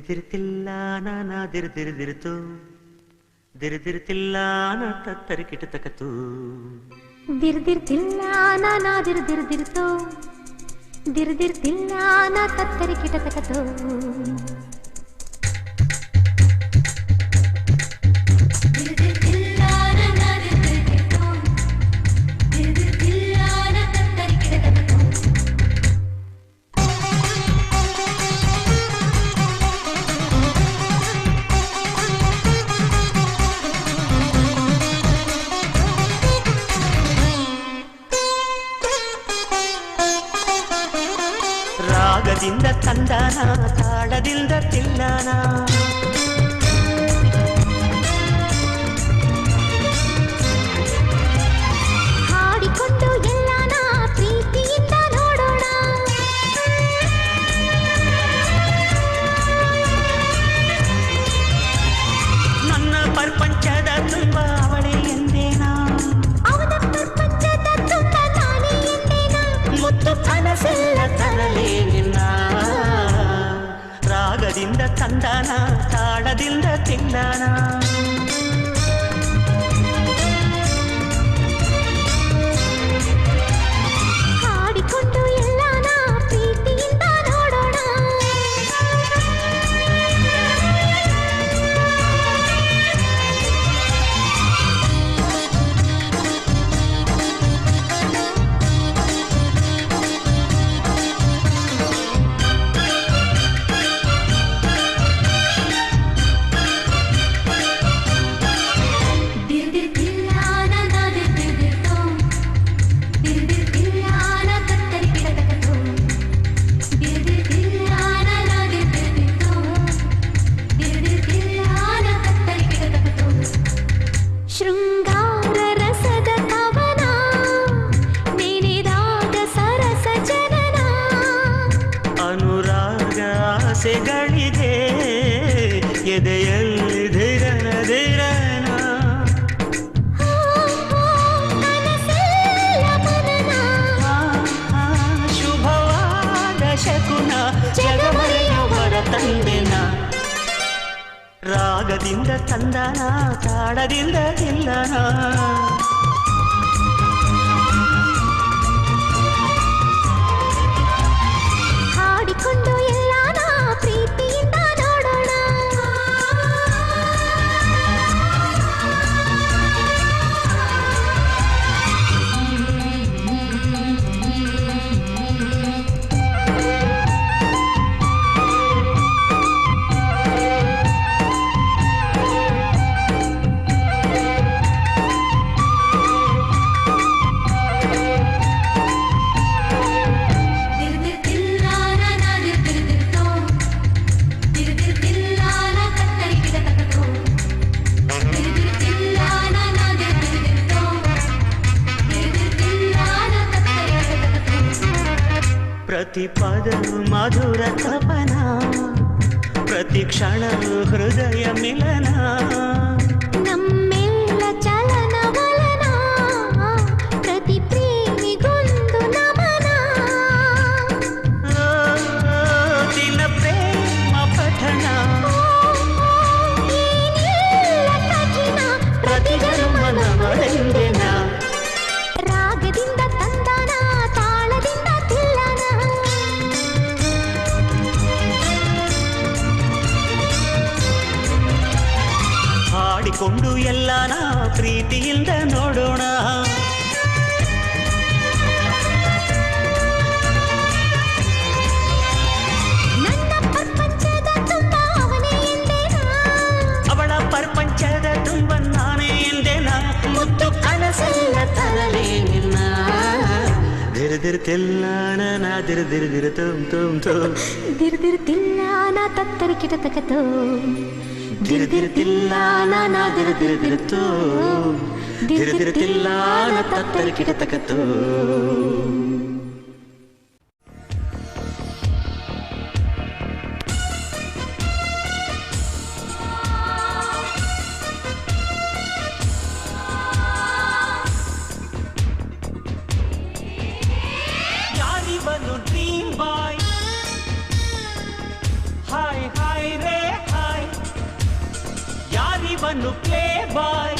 ದಿರ್ದಿರ್ತಿಲ್ಲ ನಾನ ದಿರ್ದಿರ್ದಿರ್ತು ದಿರ್ದಿರ್ತಿಲ್ಲ ನಾ ತತ್ತರಿ ಕಿಟತಕತು ದಿರ್ದಿರ್ತಿಲ್ಲ ನಾನ ದಿರ್ದಿರ್ದಿರ್ತು ದಿರ್ದಿರ್ತಿಲ್ಲ ನಾ ತತ್ತರಿ ಕಿಟತಕತು ರಾಗದಿಂದ ತಂದಾನ ತಾಳದಿಂದ ತಿಲ್ಲಾನ ಹಾಡಿಕೊಂಡು ಎಲ್ಲಾನ ಪ್ರೀತಿಯಿಂದ ನೋಡೋಣ ನನ್ನ ಪ್ರಪಂಚದ ತುಂಬ ಅವಳೇ ಎಂದೇನಾ ಅವನ ಪ್ರಪಂಚದ ತುಂಬ ನಾನೇ ಎಂದೇನಾ ಮುತ್ತು ಕನಸೆಲ್ಲ ತರಲೇ ನಿನ್ನ ರಾಗದಿಂದ ತಂದಾನ ತಾಳದಿಂದ ತಿಲ್ಲಾನ ಹಾಡಿಕೊಂಡು ಎಲ್ಲಾನ ಪ್ರೀತಿಯಿಂದ ನೋಡೋಣ ಶೃಂಗಾರ ರಸದ ಕವನ ನೆನೆದಾಗ ಸರಸ ಜನನ ಅನುರಾಗ ಆಸೆಗಳಿದೆ ಎದೆಯಲ್ಲಿ ಧಿರಣ ಧಿರಣ ಕನಸೆಲ್ಲ ಮನನ ಶುಭವಾದ ಶಕುನ ಜಗಮರೆಯವರ ತಂದೆನ ರಾಗದಿಂದ ತಂದನ ತಾಳದಿಂದ ತಿಲ್ಲನ ಹಾಡಿಕೊಂಡು ಎಲ್ಲಾನ ಪ್ರೀತಿಯಿಂದ ನೋಡೋಣ ಪ್ರತಿ ಪದ ಮಧುರ ತಪನ ಪ್ರತಿ ಕ್ಷಣ ಹೃದಯ ಮಿಲನ ನಮ್ಮೆಲ್ಲ ಚಲನವಲನ ಪ್ರತಿ ಪ್ರೇಮಿಗೊಂದು ನಮನ ದಿನ ಪ್ರೇಮ ಪಠಣ ಏನಿಲ್ಲ ಕಠಿಣ ಪ್ರತಿ ಜನ್ಮನವಳೆಂದೆನ ರಾಗದಿಂದ ತಂದಾನ ತಾಳದಿಂದ ತಿಲ್ಲನ ಹಾಡಿಕೊಂಡು ಎಲ್ಲಾನ ಪ್ರೀತಿಯಿಂದ ನೋಡೋಣ ನನ್ನ ಪ್ರಪಂಚದ ತುಂಬ ಅವನೇ ಎಂದೇನಾ ಅವಳ ಪ್ರಪಂಚದ ತುಂಬ ನಾನೇ ಎಂದೆನ ಮುತ್ತು ಕನಸೆಲ್ಲ ತರಲೇ ನಿನ್ನ ದಿರ್ದಿರ್ತಿಲ್ಲ ನಾ ದಿರ್ದಿರ್ದಿರ ತುಮ್ ತುಮ್ ತುಮ್ ದಿರ್ದಿರ್ತಿಲ್ಲ ನಾ ತತ್ತರಿ ಕಿಟತಕತೋ ದಿರ್ದಿರ್ತಿಲ್ಲ ನಾ ದಿರ್ದಿರ್ದಿರತು ದಿರ್ದಿರ್ತಿಲ್ಲ ನಾ ತತ್ತರಿ ಕಿಟತಕತು ಯಾರಿವನು ಡ್ರೀಮ್ ಬಾಯ್ ಹಾಯ್ ಹಾಯ್ ರೇ ಅವನು ಪ್ಲೇ ಬಾಯ್